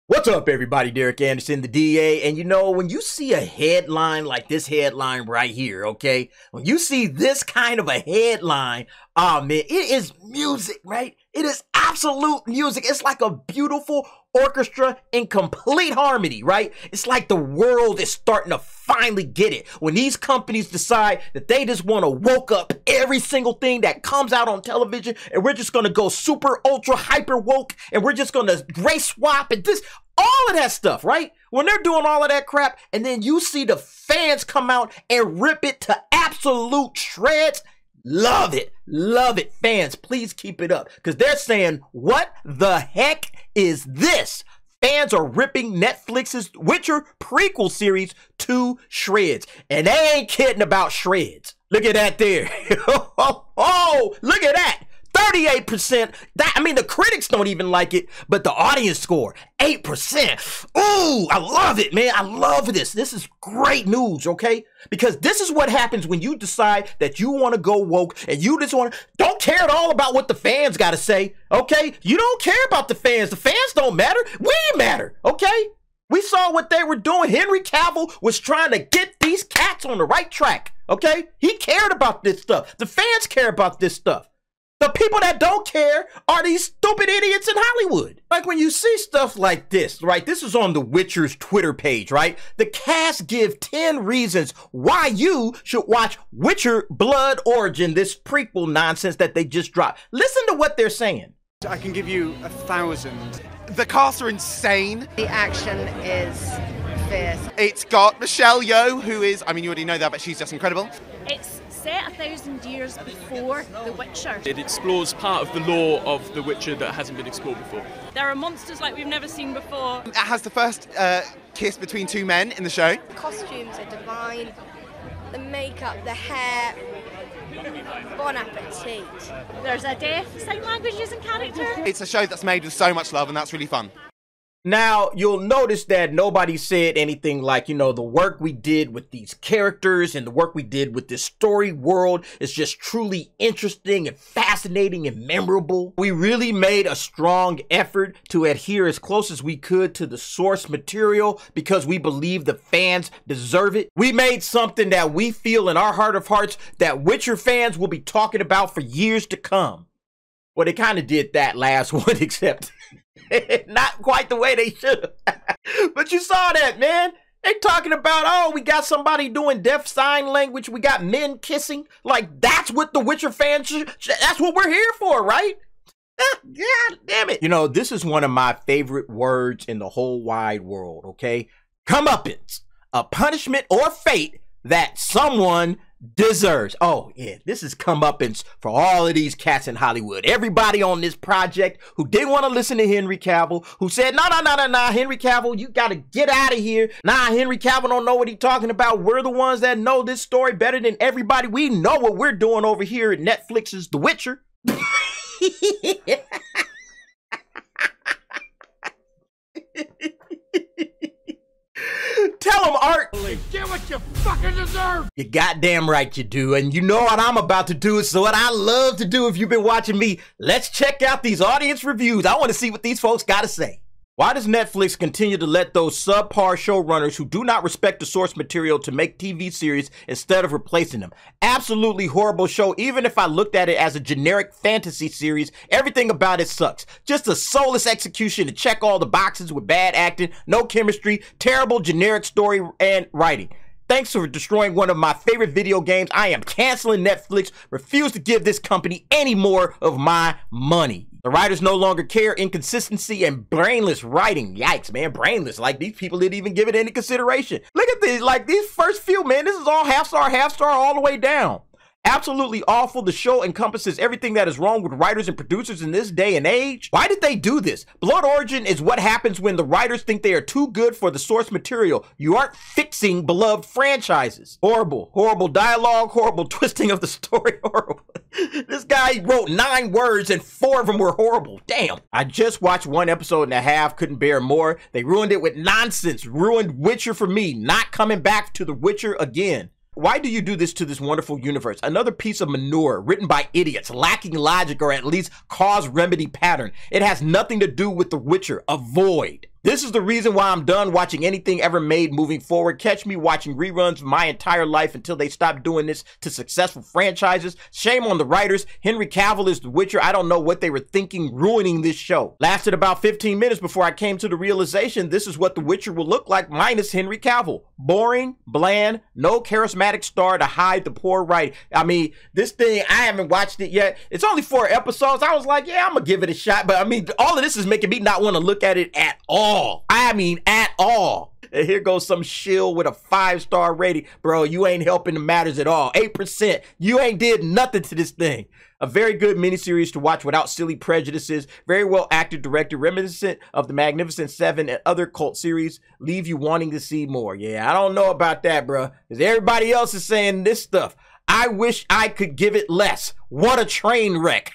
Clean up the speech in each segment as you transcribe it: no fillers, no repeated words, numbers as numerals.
What's up, everybody? Derek Anderson, the DA. And you know, when you see a headline like this headline right here, okay? When you see this kind of a headline, oh man, it is music, right? It is absolute music. It's like a beautiful orchestra in complete harmony, right? It's like the world is starting to finally get it. When these companies decide that they just want to woke up every single thing that comes out on television, and we're just going to go super ultra hyper woke, and we're just going to race swap and this, all of that stuff, right? When they're doing all of that crap, and then you see the fans come out and rip it to absolute shreds. Love it. Love it. Fans, please keep it up. Because they're saying, what the heck is this? Fans are ripping Netflix's Witcher prequel series to shreds. And they ain't kidding about shreds. Look at that there. Oh, look at that. 38%. The critics don't even like it, but the audience score, 8%. Ooh, I love it, man. I love this. This is great news, okay? Because this is what happens when you decide that you want to go woke and you just don't care at all about what the fans got to say, okay? You don't care about the fans. The fans don't matter. We matter, okay? We saw what they were doing. Henry Cavill was trying to get these cats on the right track, okay? He cared about this stuff. The fans care about this stuff. The people that don't care are these stupid idiots in Hollywood. Like when you see stuff like this, right? This is on The Witcher's Twitter page, right? The cast give 10 reasons why you should watch Witcher Blood Origin, this prequel nonsense that they just dropped. Listen to what they're saying. I can give you 1,000. The cast are insane. The action is fierce. It's got Michelle Yeoh, who is, you already know that, but she's just incredible. It's set 1,000 years before The Witcher. It explores part of the lore of The Witcher that hasn't been explored before. There are monsters like we've never seen before. It has the first kiss between two men in the show. The costumes are divine. The makeup, the hair. Bon appetit. There's a deaf sign language using character. It's a show that's made with so much love, and that's really fun. Now, you'll notice that nobody said anything like, the work we did with these characters and the work we did with this story world is just truly interesting and fascinating and memorable. We really made a strong effort to adhere as close as we could to the source material because we believe the fans deserve it. We made something that we feel in our heart of hearts that Witcher fans will be talking about for years to come. Well, they kind of did that last one, except not quite the way they should have. But you saw that, man. They talking about, oh, we got somebody doing deaf sign language. We got men kissing. Like, that's what the Witcher fans that's what we're here for, right? God damn it. This is one of my favorite words in the whole wide world, okay? Comeuppance. A punishment or fate that someone deserves. Oh, yeah, this is comeuppance for all of these cats in Hollywood. Everybody on this project who didn't want to listen to Henry Cavill, who said, no, Henry Cavill, you got to get out of here. Nah, Henry Cavill don't know what he's talking about. We're the ones that know this story better than everybody. We know what we're doing over here at Netflix's The Witcher. Tell him, Art. Get what you fucking deserve. You goddamn right you do. And you know what I'm about to do. So what I love to do if you've been watching me, let's check out these audience reviews. I want to see what these folks got to say. Why does Netflix continue to let those subpar showrunners who do not respect the source material to make TV series instead of replacing them? Absolutely horrible show. Even if I looked at it as a generic fantasy series, everything about it sucks. Just a soulless execution to check all the boxes with bad acting, no chemistry, terrible generic story and writing. Thanks for destroying one of my favorite video games. I am canceling Netflix. Refuse to give this company any more of my money. The writers no longer care. Inconsistency and brainless writing. Yikes, man. Brainless. Like, these people didn't even give it any consideration. Look at these. Like, these first few, man. This is all half star, all the way down. Absolutely awful. The show encompasses everything that is wrong with writers and producers in this day and age. Why did they do this? Blood Origin is what happens when the writers think they are too good for the source material. You aren't fixing beloved franchises. Horrible. Horrible dialogue. Horrible twisting of the story. Horrible. This guy wrote 9 words and 4 of them were horrible. Damn. I just watched 1 episode and a half. Couldn't bear more. They ruined it with nonsense. Ruined Witcher for me. Not coming back to The Witcher again. Why do you do this to this wonderful universe? Another piece of manure written by idiots, lacking logic or at least cause remedy pattern. It has nothing to do with The Witcher. Avoid. This is the reason why I'm done watching anything ever made moving forward. Catch me watching reruns my entire life until they stop doing this to successful franchises. Shame on the writers. Henry Cavill is The Witcher. I don't know what they were thinking ruining this show. Lasted about 15 minutes before I came to the realization this is what The Witcher will look like minus Henry Cavill. Boring, bland, no charismatic star to hide the poor writing. I mean, this thing, I haven't watched it yet. It's only 4 episodes. I was like, yeah, I'm gonna give it a shot. But I mean, all of this is making me not want to look at it at all. I mean, at all. And here goes some shill with a 5-star rating. Bro, you ain't helping the matters at all. 8%. You ain't did nothing to this thing. A very good miniseries to watch without silly prejudices. Very well acted, directed, reminiscent of the Magnificent Seven and other cult series. Leave you wanting to see more. Yeah, I don't know about that, bro. Because everybody else is saying this stuff. I wish I could give it less. What a train wreck.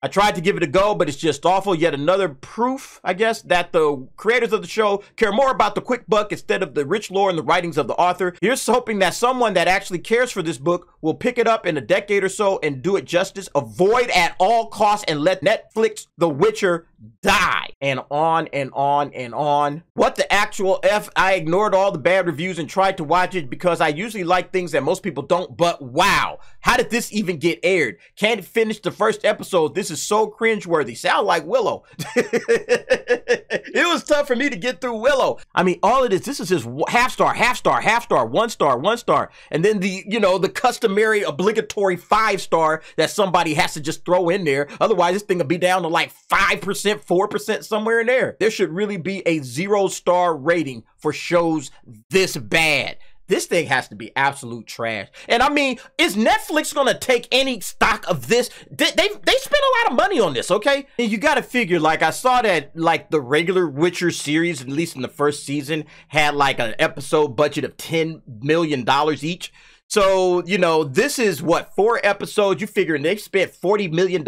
I tried to give it a go, but it's just awful. Yet another proof, I guess, that the creators of the show care more about the quick buck instead of the rich lore and the writings of the author. Here's hoping that someone that actually cares for this book will pick it up in a decade or so and do it justice. Avoid at all costs and let Netflix The Witcher die. And on and on and on. What the actual F? I ignored all the bad reviews and tried to watch it because I usually like things that most people don't, but wow. How did this even get aired? Can't finish the first episode. This is so cringeworthy. Sound like Willow. It was tough for me to get through Willow. I mean, all of this is just half star, 1 star, 1 star. And then the customary obligatory 5-star that somebody has to just throw in there. Otherwise, this thing will be down to like 5%, 4%, somewhere in there. There should really be a 0-star rating for shows this bad. This thing has to be absolute trash. And I mean, is Netflix gonna take any stock of this? They spent a lot of money on this, okay? And you gotta figure, like, I saw that, like, the regular Witcher series, at least in the first season, had like an episode budget of $10 million each. So, this is what, 4 episodes? You figure they spent $40 million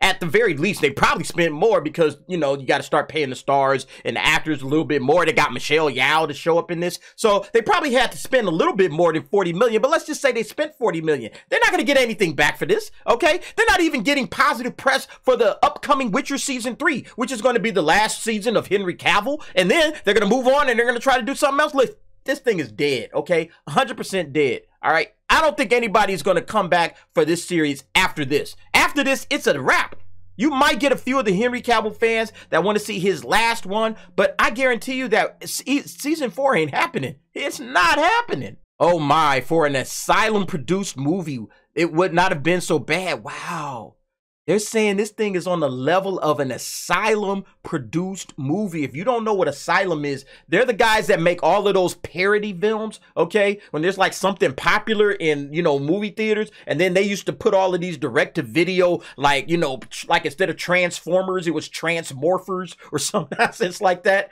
at the very least. They probably spent more because, you got to start paying the stars and the actors a little bit more. They got Michelle Yeoh to show up in this. So they probably had to spend a little bit more than $40 million, but let's just say they spent $40 million. They're not going to get anything back for this, okay? They're not even getting positive press for the upcoming Witcher Season 3, which is going to be the last season of Henry Cavill. And then they're going to move on and they're going to try to do something else. Listen, this thing is dead, okay? 100% dead. All right, I don't think anybody's going to come back for this series after this. After this, it's a wrap. You might get a few of the Henry Cavill fans that want to see his last one, but I guarantee you that season 4 ain't happening. It's not happening. Oh my, for an Asylum-produced movie, it would not have been so bad. Wow. They're saying this thing is on the level of an Asylum-produced movie. If you don't know what Asylum is, they're the guys that make all of those parody films, okay? When there's like something popular in, movie theaters, and then they used to put all of these direct-to-video, like, like instead of Transformers, it was Transmorphers or some nonsense like that.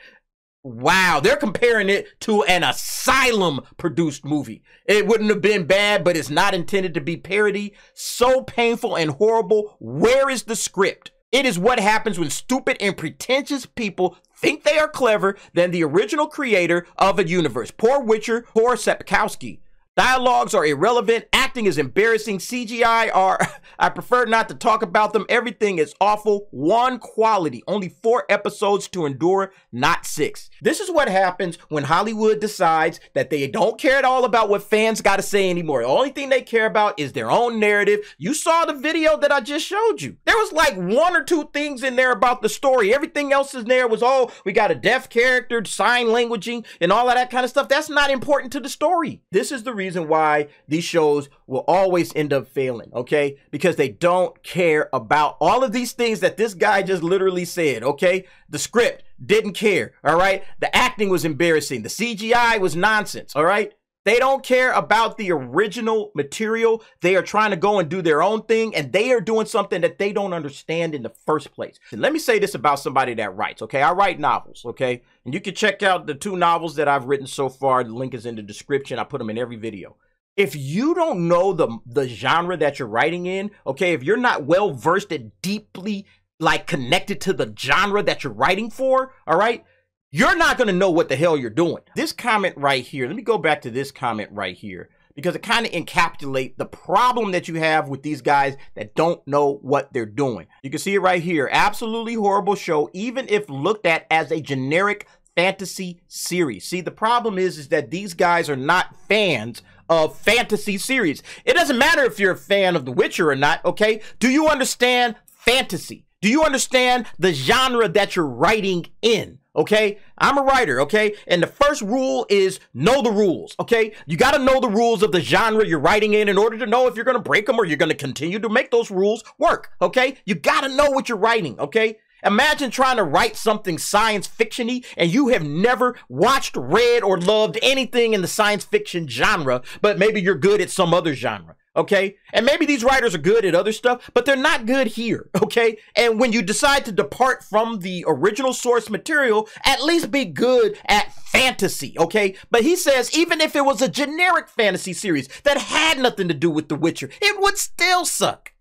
Wow, they're comparing it to an Asylum-produced movie. It wouldn't have been bad, but it's not intended to be parody. So painful and horrible. Where is the script? It is what happens when stupid and pretentious people think they are clever than the original creator of a universe. Poor Witcher, poor Sapkowski. Dialogues are irrelevant. Acting is embarrassing. CGI I prefer not to talk about them. Everything is awful. One quality. Only 4 episodes to endure, not 6. This is what happens when Hollywood decides that they don't care at all about what fans got to say anymore. The only thing they care about is their own narrative. You saw the video that I just showed you. There was like 1 or 2 things in there about the story. Everything else in there was, oh, we got a deaf character, sign languaging, and all of that kind of stuff. That's not important to the story. This is the reason why these shows will always end up failing, okay? Because they don't care about all of these things that this guy just literally said, okay? The script didn't care, all right? The acting was embarrassing. The CGI was nonsense, all right? They don't care about the original material. They are trying to go and do their own thing, and they are doing something that they don't understand in the first place. And let me say this about somebody that writes, okay? I write novels, okay? And you can check out the 2 novels that I've written so far. The link is in the description. I put them in every video. If you don't know the genre that you're writing in, okay, if you're not well versed and deeply like connected to the genre that you're writing for, all right, you're not going to know what the hell you're doing. This comment right here, let me go back to this comment right here. because it kind of encapsulates the problem that you have with these guys that don't know what they're doing. You can see it right here. Absolutely horrible show, even if looked at as a generic fantasy series. See, the problem is that these guys are not fans of fantasy series. It doesn't matter if you're a fan of The Witcher or not, okay? Do you understand fantasy? Do you understand the genre that you're writing in? Okay, I'm a writer, okay? And the first rule is know the rules, okay? You got to know the rules of the genre you're writing in order to know if you're going to break them or you're going to continue to make those rules work, okay? You got to know what you're writing, okay? Imagine trying to write something science fiction-y and you have never watched, read, or loved anything in the science fiction genre, but maybe you're good at some other genre. Okay, and maybe these writers are good at other stuff, but they're not good here. Okay, and when you decide to depart from the original source material, at least be good at fantasy. Okay, but he says even if it was a generic fantasy series that had nothing to do with The Witcher, it would still suck.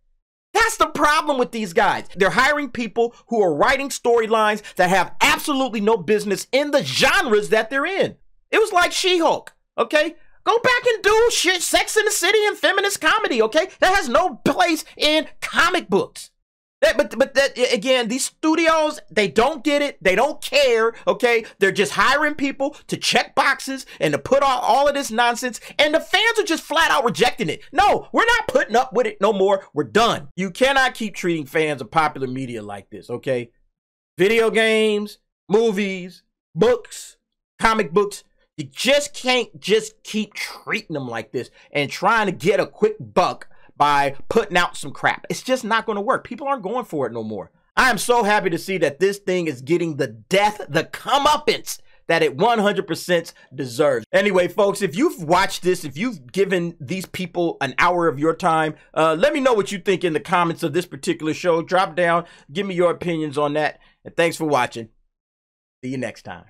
That's the problem with these guys. They're hiring people who are writing storylines that have absolutely no business in the genres that they're in. It was like She-Hulk. Okay. Go back and do shit, Sex in the City and feminist comedy, okay? That has no place in comic books. But again, these studios, they don't get it. They don't care, okay? They're just hiring people to check boxes and to put on all of this nonsense. And the fans are just flat out rejecting it. No, we're not putting up with it no more. We're done. You cannot keep treating fans of popular media like this, okay? Video games, movies, books, comic books. You just can't just keep treating them like this and trying to get a quick buck by putting out some crap. It's just not going to work. People aren't going for it no more. I am so happy to see that this thing is getting the comeuppance that it 100% deserves. Anyway, folks, if you've watched this, if you've given these people an hour of your time, let me know what you think in the comments of this particular show. Drop down, give me your opinions on that. And thanks for watching. See you next time.